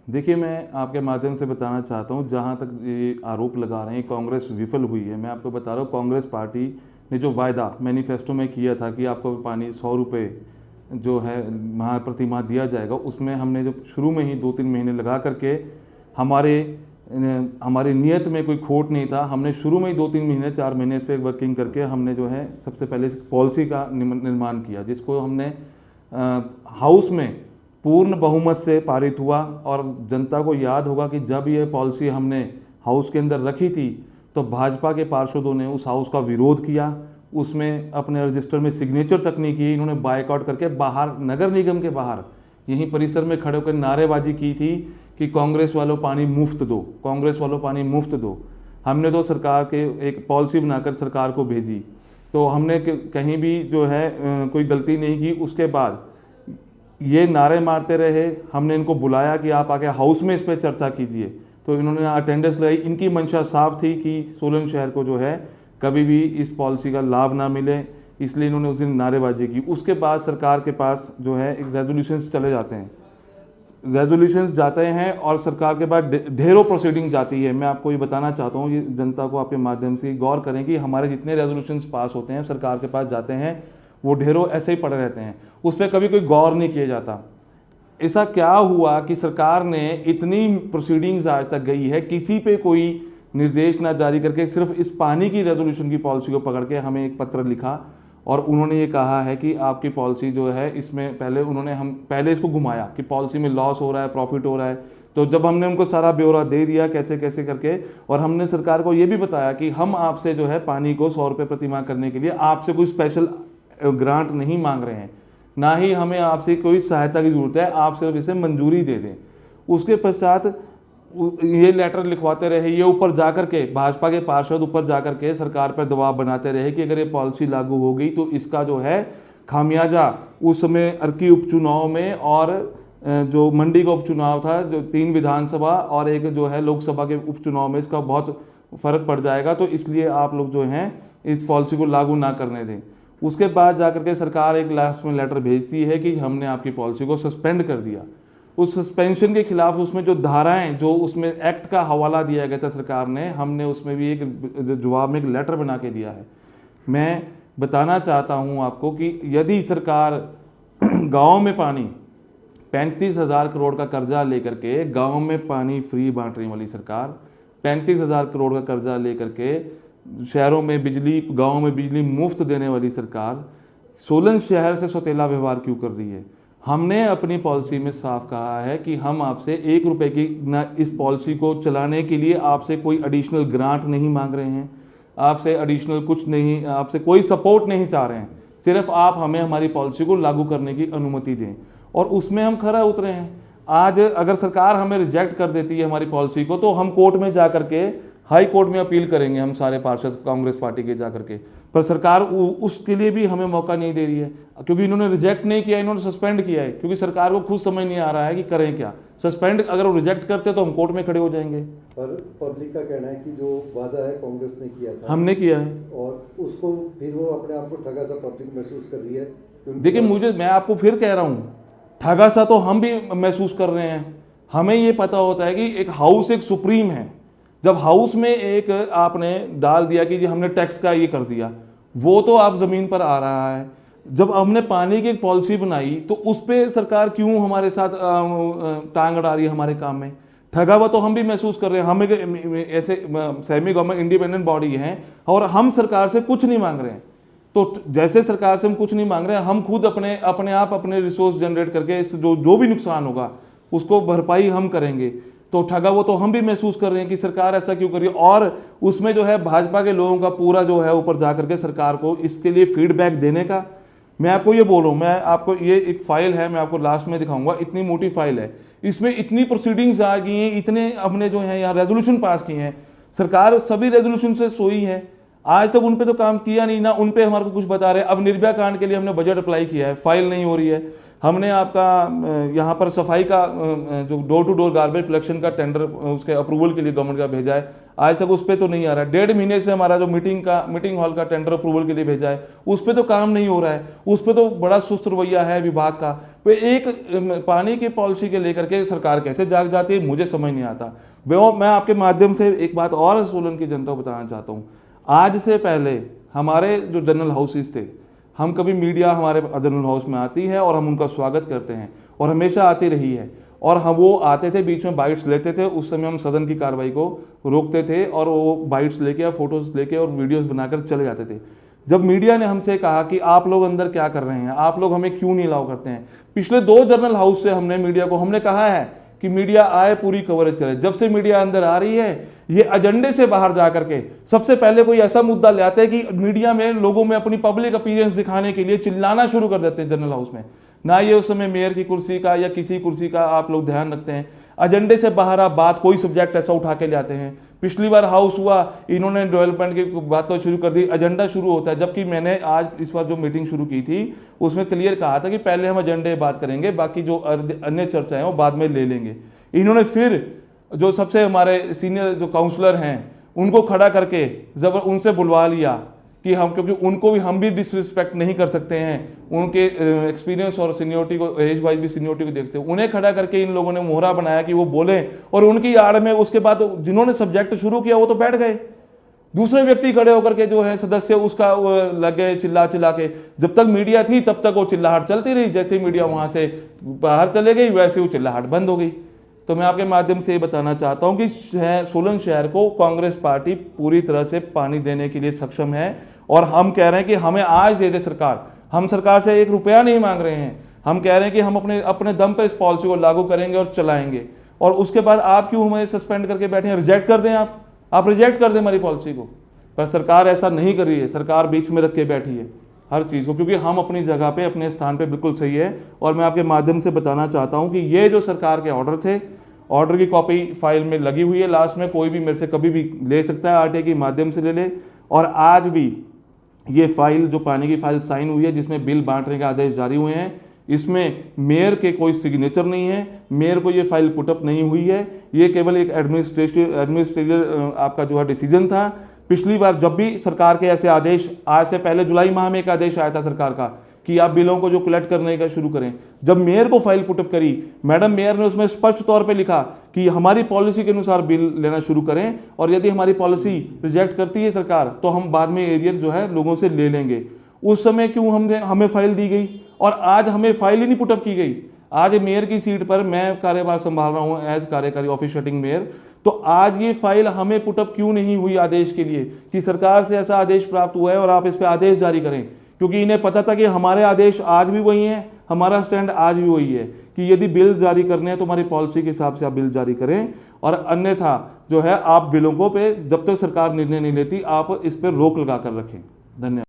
देखिए, मैं आपके माध्यम से बताना चाहता हूँ, जहाँ तक ये आरोप लगा रहे हैं कांग्रेस विफल हुई है, मैं आपको बता रहा हूँ कांग्रेस पार्टी ने जो वायदा मैनिफेस्टो में किया था कि आपको पानी 100 रुपये जो है माह प्रति माह दिया जाएगा, उसमें हमने जो शुरू में ही 2-3 महीने लगा करके हमारे हमारी नीयत में कोई खोट नहीं था। हमने शुरू में ही 2-3 महीने 4 महीने इस पर वर्किंग करके हमने जो है सबसे पहले पॉलिसी का निर्माण किया, जिसको हमने हाउस में पूर्ण बहुमत से पारित हुआ। और जनता को याद होगा कि जब ये पॉलिसी हमने हाउस के अंदर रखी थी तो भाजपा के पार्षदों ने उस हाउस का विरोध किया, उसमें अपने रजिस्टर में सिग्नेचर तक नहीं की। इन्होंने बायकॉट करके बाहर, नगर निगम के बाहर यहीं परिसर में खड़े होकर नारेबाजी की थी कि कांग्रेस वालों पानी मुफ्त दो, कांग्रेस वालों पानी मुफ्त दो। हमने तो सरकार के एक पॉलिसी बनाकर सरकार को भेजी, तो हमने कहीं भी जो है कोई गलती नहीं की। उसके बाद ये नारे मारते रहे, हमने इनको बुलाया कि आप आके हाउस में इस पर चर्चा कीजिए, तो इन्होंने अटेंडेंस लगाई। इनकी मंशा साफ थी कि सोलन शहर को जो है कभी भी इस पॉलिसी का लाभ ना मिले, इसलिए इन्होंने उस दिन नारेबाजी की। उसके बाद सरकार के पास जो है एक रेजोल्यूशंस चले जाते हैं, रेजोल्यूशंस जाते हैं और सरकार के बाद ढेरों प्रोसीडिंग जाती है। मैं आपको ये बताना चाहता हूँ, ये जनता को आपके माध्यम से गौर करें कि हमारे जितने रेजोल्यूशंस पास होते हैं सरकार के पास जाते हैं, वो ढेरों ऐसे ही पड़े रहते हैं, उस पर कभी कोई गौर नहीं किया जाता। ऐसा क्या हुआ कि सरकार ने इतनी प्रोसीडिंग्स आज तक गई है, किसी पे कोई निर्देश ना जारी करके सिर्फ इस पानी की रेजोल्यूशन की पॉलिसी को पकड़ के हमें एक पत्र लिखा और उन्होंने ये कहा है कि आपकी पॉलिसी जो है इसमें पहले इसको घुमाया कि पॉलिसी में लॉस हो रहा है, प्रॉफिट हो रहा है। तो जब हमने उनको सारा ब्यौरा दे दिया कैसे कैसे करके, और हमने सरकार को ये भी बताया कि हम आपसे जो है पानी को 100 रुपये प्रति माह करने के लिए आपसे कोई स्पेशल ग्रांट नहीं मांग रहे हैं, ना ही हमें आपसे कोई सहायता की जरूरत है, आप सिर्फ इसे मंजूरी दे दें। उसके पश्चात ये लेटर लिखवाते रहे, ये ऊपर जाकर के भाजपा के पार्षद ऊपर जाकर के सरकार पर दबाव बनाते रहे कि अगर ये पॉलिसी लागू हो गई तो इसका जो है खामियाजा उस समय अर्की उपचुनाव में और जो मंडी का उपचुनाव था, जो 3 विधानसभा और एक जो है लोकसभा के उपचुनाव में, इसका बहुत फर्क पड़ जाएगा, तो इसलिए आप लोग जो हैं इस पॉलिसी को लागू ना करने दें। उसके बाद जाकर के सरकार एक लास्ट में लेटर भेजती है कि हमने आपकी पॉलिसी को सस्पेंड कर दिया। उस सस्पेंशन के खिलाफ उसमें जो धाराएं, जो उसमें एक्ट का हवाला दिया गया था सरकार ने, हमने उसमें भी एक जवाब में एक लेटर बना के दिया है। मैं बताना चाहता हूं आपको कि यदि सरकार गाँव में पानी 35,000 करोड़ का कर्जा लेकर के, गाँव में पानी फ्री बांटने वाली सरकार 35,000 करोड़ का कर्जा लेकर के शहरों में बिजली, गाँव में बिजली मुफ्त देने वाली सरकार सोलन शहर से सौतेला व्यवहार क्यों कर रही है? हमने अपनी पॉलिसी में साफ कहा है कि हम आपसे 1 रुपये की ना, इस पॉलिसी को चलाने के लिए आपसे कोई एडिशनल ग्रांट नहीं मांग रहे हैं, आपसे एडिशनल कुछ नहीं, आपसे कोई सपोर्ट नहीं चाह रहे हैं, सिर्फ आप हमें हमारी पॉलिसी को लागू करने की अनुमति दें। और उसमें हम खरा उतरे हैं। आज अगर सरकार हमें रिजेक्ट कर देती है हमारी पॉलिसी को, तो हम कोर्ट में जा करके, हाई कोर्ट में अपील करेंगे हम सारे पार्षद कांग्रेस पार्टी के जा करके, पर सरकार उसके लिए भी हमें मौका नहीं दे रही है, क्योंकि इन्होंने रिजेक्ट नहीं किया, इन्होंने सस्पेंड किया है, क्योंकि सरकार को खुद समझ नहीं आ रहा है कि करें क्या। सस्पेंड अगर वो रिजेक्ट करते तो हम कोर्ट में खड़े हो जाएंगे। पर पब्लिक का कहना है कि जो वादा है कांग्रेस ने किया था, हमने किया है, और उसको फिर वो अपने आप को ठगा सा पब्लिक महसूस कर रही है। देखिए, मैं आपको फिर कह रहा हूँ, ठगा सा तो हम भी महसूस कर रहे हैं। हमें ये पता होता है कि एक हाउस एक सुप्रीम है। जब हाउस में एक आपने डाल दिया कि जी हमने टैक्स का ये कर दिया, वो तो आप ज़मीन पर आ रहा है। जब हमने पानी की एक पॉलिसी बनाई तो उस पर सरकार क्यों हमारे साथ टांग अड़ा रही है हमारे काम में? ठगा हुआ तो हम भी महसूस कर रहे हैं। हमें ऐसे सेमी गवर्नमेंट इंडिपेंडेंट बॉडी हैं और हम सरकार से कुछ नहीं मांग रहे हैं। तो जैसे सरकार से हम कुछ नहीं मांग रहे हैं, हम खुद अपने रिसोर्स जनरेट करके इस जो भी नुकसान होगा उसको भरपाई हम करेंगे। तो ठगा वो तो हम भी महसूस कर रहे हैं कि सरकार ऐसा क्यों कर रही है। और उसमें जो है भाजपा के लोगों का पूरा जो है ऊपर जा करके सरकार को इसके लिए फीडबैक देने का। मैं आपको ये बोल रहा हूँ, मैं आपको ये एक फाइल है, मैं आपको लास्ट में दिखाऊंगा, इतनी मोटी फाइल है, इसमें इतनी प्रोसीडिंग्स आ गई हैं, इतने हमने जो है यहाँ रेजोल्यूशन पास किए हैं। सरकार सभी रेजोल्यूशन से सोई है, आज तक उन पे तो काम किया नहीं, ना उन पे हमारे को कुछ बता रहे। अब निर्भया कांड के लिए हमने बजट अप्लाई किया है, फाइल नहीं हो रही है। हमने आपका यहाँ पर सफाई का जो door to door garbage collection का टेंडर उसके अप्रूवल के लिए गवर्नमेंट का भेजा है, आज तक उस पर तो नहीं आ रहा है। 1.5 महीने से हमारा जो मीटिंग हॉल का टेंडर अप्रूवल के लिए भेजा है, उस पर तो काम नहीं हो रहा है। उस पर तो बड़ा सुस्त रवैया है विभाग का। तो एक पानी की पॉलिसी के लेकर के सरकार कैसे जाग जाती है, मुझे समझ नहीं आता। वो मैं आपके माध्यम से एक बात और सोलन की जनता को बताना चाहता हूँ। आज से पहले हमारे जो जनरल हाउसेस थे, हम कभी मीडिया हमारे जनरल हाउस में आती है और हम उनका स्वागत करते हैं और हमेशा आती रही है। और हम वो आते थे, बीच में बाइट्स लेते थे, उस समय हम सदन की कार्रवाई को रोकते थे और वो बाइट्स लेके या फोटोज लेके और वीडियोस बनाकर चले जाते थे। जब मीडिया ने हमसे कहा कि आप लोग अंदर क्या कर रहे हैं, आप लोग हमें क्यों नहीं अलाउ करते हैं, पिछले 2 जनरल हाउस से हमने मीडिया को हमने कहा है कि मीडिया आए, पूरी कवरेज करे। जब से मीडिया अंदर आ रही है, ये एजेंडे से बाहर जा करके सबसे पहले कोई ऐसा मुद्दा ले आते हैं कि मीडिया में लोगों में अपनी पब्लिक अपीयरेंस दिखाने के लिए चिल्लाना शुरू कर देते हैं जनरल हाउस में। ना ये उस समय मेयर की कुर्सी का या किसी कुर्सी का आप लोग ध्यान रखते हैं, एजेंडे से बाहर आप बात कोई सब्जेक्ट ऐसा उठा के ले आते हैं। पिछली बार हाउस हुआ, इन्होंने डेवलपमेंट की बात तो शुरू कर दी, एजेंडा शुरू होता है। जबकि मैंने आज इस बार जो मीटिंग शुरू की थी उसमें क्लियर कहा था कि पहले हम एजेंडे बात करेंगे, बाकी जो अन्य चर्चाएं वो बाद में ले लेंगे। इन्होंने फिर जो सबसे हमारे सीनियर जो काउंसलर हैं उनको खड़ा करके उनसे बुलवा लिया कि हम, क्योंकि उनको भी हम भी डिसरिस्पेक्ट नहीं कर सकते हैं, उनके एक्सपीरियंस और सीनियोरिटी को, एज वाइज भी सीनियोरिटी को देखते हैं, उन्हें खड़ा करके इन लोगों ने मोहरा बनाया कि वो बोले। और उनकी आड़ में उसके बाद जिन्होंने सब्जेक्ट शुरू किया वो तो बैठ गए, दूसरे व्यक्ति खड़े होकर के जो है सदस्य उसका लग गए चिल्ला चिल्ला के। जब तक मीडिया थी तब तक वो चिल्लाहट चलती रही, जैसे ही मीडिया वहां से बाहर चले गई वैसे वो चिल्लाहट बंद हो गई। तो मैं आपके माध्यम से ये बताना चाहता हूं कि सोलन शहर को कांग्रेस पार्टी पूरी तरह से पानी देने के लिए सक्षम है। और हम कह रहे हैं कि हमें आज दे दे सरकार, हम सरकार से 1 रुपया नहीं मांग रहे हैं। हम कह रहे हैं कि हम अपने दम पर इस पॉलिसी को लागू करेंगे और चलाएंगे। और उसके बाद आप क्यों हमें सस्पेंड करके बैठे हैं, रिजेक्ट कर दें, आप रिजेक्ट कर दें हमारी पॉलिसी को। पर सरकार ऐसा नहीं कर रही है, सरकार बीच में रख के बैठी है हर चीज़ को, क्योंकि हम अपनी जगह पे अपने स्थान पे बिल्कुल सही है। और मैं आपके माध्यम से बताना चाहता हूं कि ये जो सरकार के ऑर्डर थे, ऑर्डर की कॉपी फाइल में लगी हुई है, लास्ट में कोई भी मेरे से कभी भी ले सकता है, आरटीआई के माध्यम से ले ले। और आज भी ये फाइल जो पानी की फाइल साइन हुई है जिसमें बिल बांटने के आदेश जारी हुए हैं, इसमें मेयर के कोई सिग्नेचर नहीं है, मेयर को ये फाइल पुटअप नहीं हुई है। ये केवल एक एडमिनिस्ट्रेटिव आपका जो है डिसीजन था। पिछली बार जब भी सरकार के ऐसे आदेश, आज से पहले जुलाई माह में एक आदेश आया था सरकार का कि आप बिलों को जो कलेक्ट करने का शुरू करें, जब मेयर को फाइल पुटअप करी, मैडम मेयर ने उसमें स्पष्ट तौर पे लिखा कि हमारी पॉलिसी के अनुसार बिल लेना शुरू करें, और यदि हमारी पॉलिसी रिजेक्ट करती है सरकार तो हम बाद में एरियर जो है लोगों से ले लेंगे। उस समय क्यों हमें फाइल दी गई और आज हमें फाइल ही नहीं पुटअप की गई। आज मेयर की सीट पर मैं कार्यभार संभाल रहा हूँ एज कार्यकारी ऑफिशिएटिंग मेयर, तो आज ये फाइल हमें पुटअप क्यों नहीं हुई आदेश के लिए कि सरकार से ऐसा आदेश प्राप्त हुआ है और आप इस पर आदेश जारी करें। क्योंकि इन्हें पता था कि हमारे आदेश आज भी वही हैं, हमारा स्टैंड आज भी वही है कि यदि बिल जारी करने हैं तो हमारी पॉलिसी के हिसाब से आप बिल जारी करें, और अन्यथा जो है आप बिलों को पे जब तक सरकार निर्णय नहीं लेती आप इस पर रोक लगा कर रखें। धन्यवाद।